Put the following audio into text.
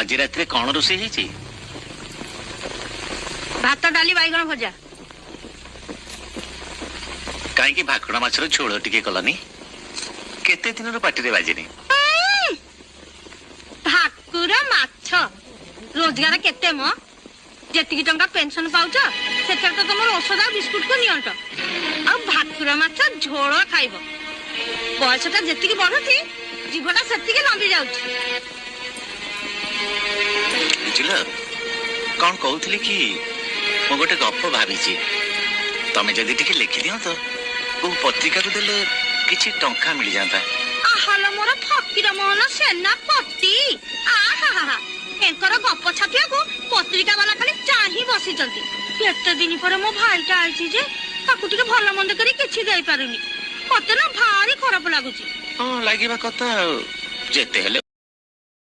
आज रात कौन रोषे भात डाली बैगण भजा कहीं भाकुड़ माछर झोल टिके कलनी केते दिन पार्टी बाजिनी भाकुर माछ रोजगार केते मो जेतिकी टंका पेंशन पाउछ सेटर तो तुम औषध बिस्कुट को नियंट आ भाकुर माछ झोल खाइब बयसटा जेतिकी बढ़ुची जीवटा सेतिकी लंबी जाउची बुझल कौन कहूली कि मु गोटे गप भावी तमें जदि टिके लिखि दियो तो वो पत्रिका को देले किछि टंका मिल जाता आहाल मोर फकीर मोहन सेनापति आहा एंकर गप छापिया को पत्रिका वाला खाली चाही बसी चंती केते दिन पर मो भाईटा आइछि जे ताकू टिके भलो मंद करी किछि देई पारुनी मते ना भारी खराब लागुची हां लागिबा कथा जेते हेले